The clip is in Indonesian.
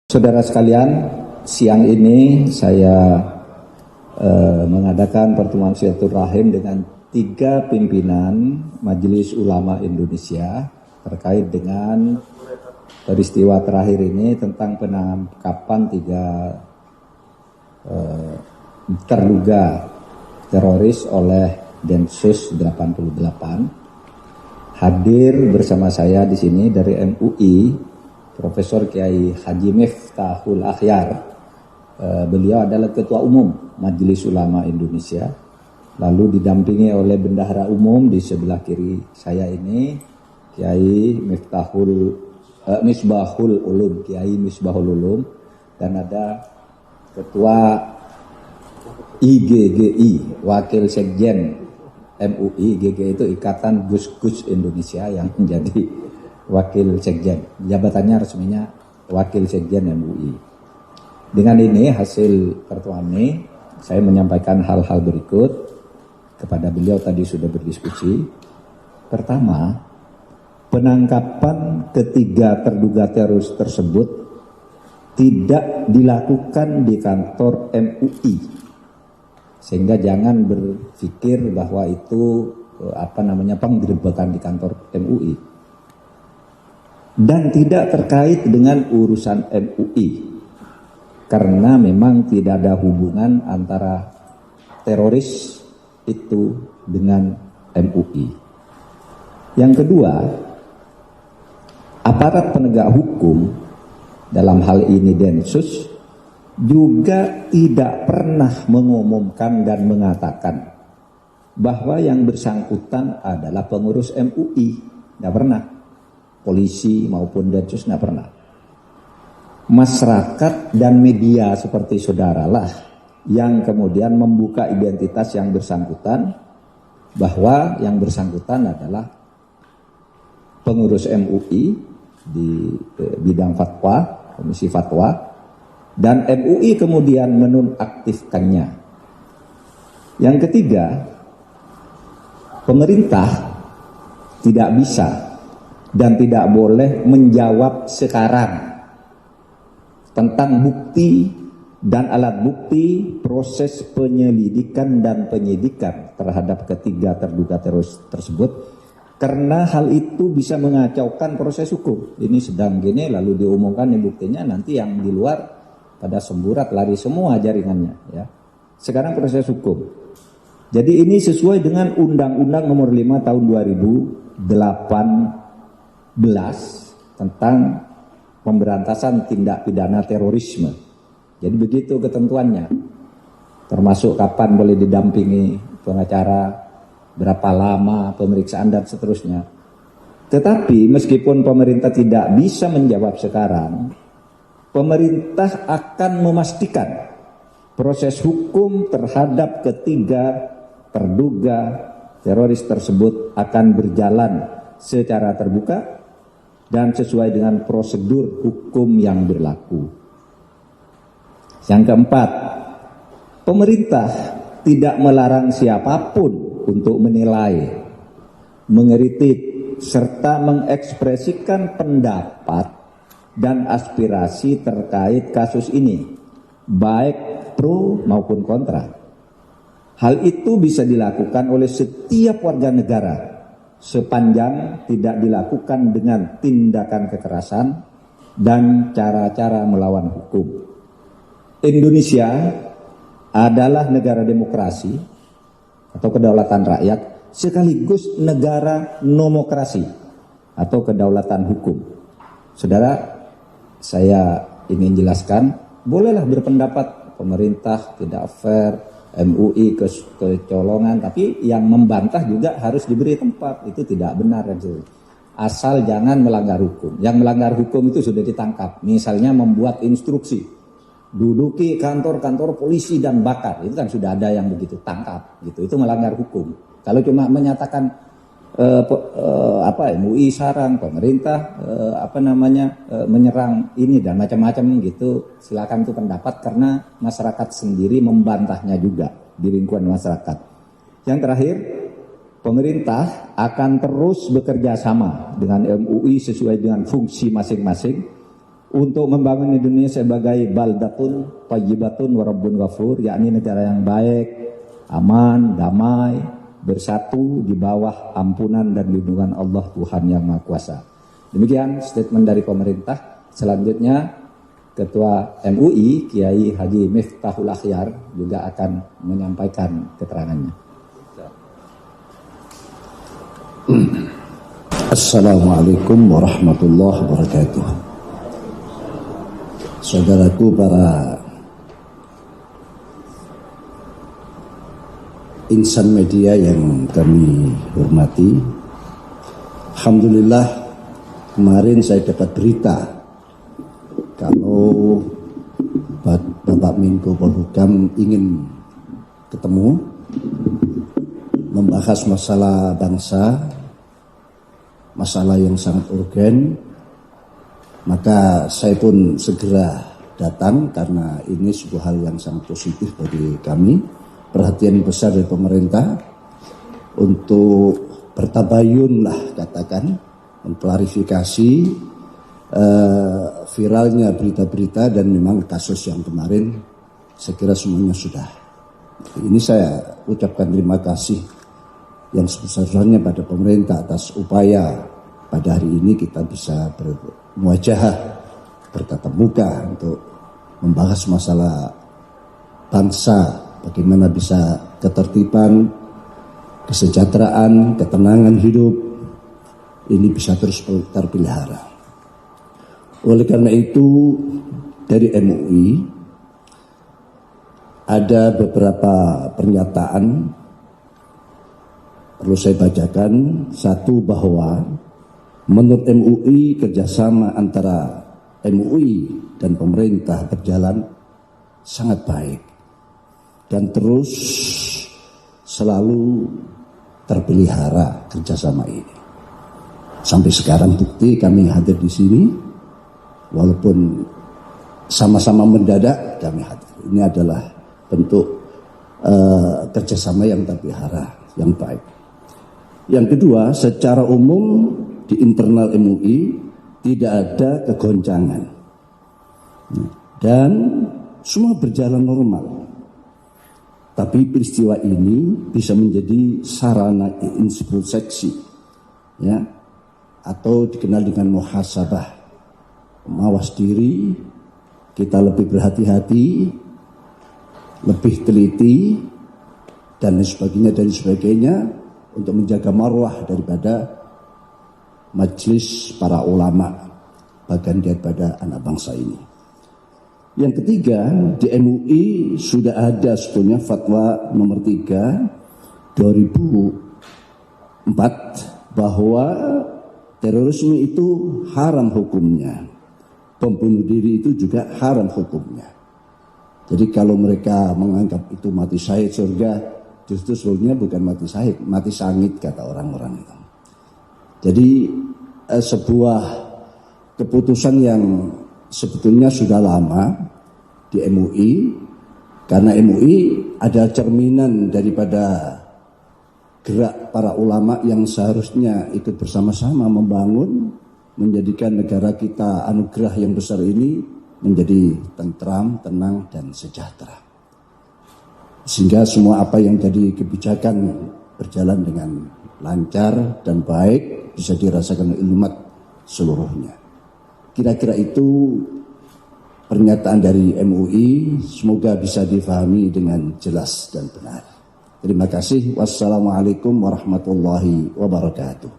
Saudara sekalian, siang ini saya mengadakan pertemuan silaturahim dengan 3 pimpinan Majelis Ulama Indonesia terkait dengan peristiwa terakhir ini tentang penangkapan 3 terduga teroris oleh Densus 88. Hadir bersama saya di sini dari MUI Profesor Kiai Haji Miftahul Akhyar. Beliau adalah Ketua Umum Majelis Ulama Indonesia. Lalu didampingi oleh Bendahara Umum di sebelah kiri saya ini, Kiai Misbahul Ulum, Kiai Misbahul Ulum, dan ada Ketua IGGI, Wakil Sekjen MUI. IGGI itu Ikatan Gus-Gus Indonesia yang menjadi Wakil Sekjen, jabatannya resminya Wakil Sekjen MUI. Dengan ini hasil pertemuan ini, saya menyampaikan hal-hal berikut kepada beliau, tadi sudah berdiskusi. Pertama, penangkapan ketiga terduga teroris tersebut tidak dilakukan di kantor MUI, sehingga jangan berpikir bahwa itu penggerebekan di kantor MUI. Dan tidak terkait dengan urusan MUI, karena memang tidak ada hubungan antara teroris itu dengan MUI. Yang kedua, aparat penegak hukum, dalam hal ini Densus, juga tidak pernah mengumumkan dan mengatakan bahwa yang bersangkutan adalah pengurus MUI. Tidak pernah. Polisi maupun Densus tidak pernah. Masyarakat dan media seperti saudaralah yang kemudian membuka identitas yang bersangkutan, bahwa yang bersangkutan adalah pengurus MUI di bidang fatwa, komisi fatwa, dan MUI kemudian menonaktifkannya. Yang ketiga, pemerintah tidak bisa dan tidak boleh menjawab sekarang tentang bukti dan alat bukti proses penyelidikan dan penyidikan terhadap ketiga terduga teroris tersebut, karena hal itu bisa mengacaukan proses hukum. Ini sedang gini lalu diumumkan buktinya, nanti yang di luar pada semburat lari semua jaringannya, ya. Sekarang proses hukum. Jadi ini sesuai dengan Undang-Undang Nomor 5 Tahun 2008 tentang pemberantasan tindak pidana terorisme. Jadi begitu ketentuannya, termasuk kapan boleh didampingi pengacara, berapa lama pemeriksaan dan seterusnya. Tetapi meskipun pemerintah tidak bisa menjawab sekarang, pemerintah akan memastikan proses hukum terhadap ketiga terduga teroris tersebut akan berjalan secara terbuka dan sesuai dengan prosedur hukum yang berlaku. Yang keempat, pemerintah tidak melarang siapapun untuk menilai, mengkritik, serta mengekspresikan pendapat dan aspirasi terkait kasus ini, baik pro maupun kontra. Hal itu bisa dilakukan oleh setiap warga negara, sepanjang tidak dilakukan dengan tindakan kekerasan dan cara-cara melawan hukum. Indonesia adalah negara demokrasi atau kedaulatan rakyat, sekaligus negara nomokrasi atau kedaulatan hukum. Saudara, saya ingin jelaskan, bolehlah berpendapat pemerintah tidak fair, MUI kecolongan, tapi yang membantah juga harus diberi tempat. Itu tidak benar, asal jangan melanggar hukum. Yang melanggar hukum itu sudah ditangkap. Misalnya membuat instruksi, duduki kantor-kantor polisi dan bakar, itu kan sudah ada yang begitu, tangkap gitu. Itu melanggar hukum. Kalau cuma menyatakan MUI sarang, pemerintah menyerang ini dan macam-macam gitu, silakan, itu pendapat, karena masyarakat sendiri membantahnya juga di lingkungan masyarakat. Yang terakhir, pemerintah akan terus bekerja sama dengan MUI sesuai dengan fungsi masing-masing untuk membangun Indonesia sebagai baldatun thayyibatun wa rabbun ghafur, yakni negara yang baik, aman, damai, bersatu di bawah ampunan dan lindungan Allah Tuhan Yang Maha Kuasa. Demikian statement dari pemerintah. Selanjutnya Ketua MUI Kiai Haji Miftahul Akhyar juga akan menyampaikan keterangannya. Assalamualaikum warahmatullahi wabarakatuh. Saudaraku para insan media yang kami hormati, alhamdulillah kemarin saya dapat berita kalau Bapak Menko Polhukam ingin ketemu membahas masalah bangsa, masalah yang sangat urgen. Maka saya pun segera datang karena ini sebuah hal yang sangat positif bagi kami. Perhatian besar dari pemerintah untuk bertabayun lah katakan, mengklarifikasi viralnya berita-berita dan memang kasus yang kemarin saya kira semuanya sudah. Ini saya ucapkan terima kasih yang sebesar-besarnya pada pemerintah atas upaya pada hari ini kita bisa bermuajahah, bertatap muka untuk membahas masalah bangsa, bagaimana bisa ketertiban, kesejahteraan, ketenangan hidup ini bisa terus terpelihara. Oleh karena itu dari MUI ada beberapa pernyataan perlu saya bacakan. Satu, bahwa menurut MUI kerjasama antara MUI dan pemerintah berjalan sangat baik dan terus selalu terpelihara kerjasama ini. Sampai sekarang bukti kami hadir di sini, walaupun sama-sama mendadak kami hadir. Ini adalah bentuk kerjasama yang terpelihara, yang baik. Yang kedua, secara umum di internal MUI tidak ada kegoncangan dan semua berjalan normal. Tapi peristiwa ini bisa menjadi sarana introspeksi, ya, atau dikenal dengan muhasabah, mawas diri, kita lebih berhati-hati, lebih teliti dan sebagainya untuk menjaga marwah daripada majelis para ulama, bagian daripada anak bangsa ini. Yang ketiga, di MUI sudah ada sebetulnya fatwa nomor 3 2004 bahwa terorisme itu haram hukumnya, pembunuh diri itu juga haram hukumnya. Jadi kalau mereka menganggap itu mati syahid surga, justru surganya bukan mati syahid, mati sangit kata orang-orang itu. Jadi sebuah keputusan yang sebetulnya sudah lama di MUI, karena MUI ada cerminan daripada gerak para ulama yang seharusnya ikut bersama-sama membangun, menjadikan negara kita anugerah yang besar ini menjadi tentram, tenang, dan sejahtera. Sehingga semua apa yang jadi kebijakan berjalan dengan lancar dan baik, bisa dirasakan oleh umat seluruhnya. Kira-kira itu pernyataan dari MUI, semoga bisa difahami dengan jelas dan benar. Terima kasih. Wassalamualaikum warahmatullahi wabarakatuh.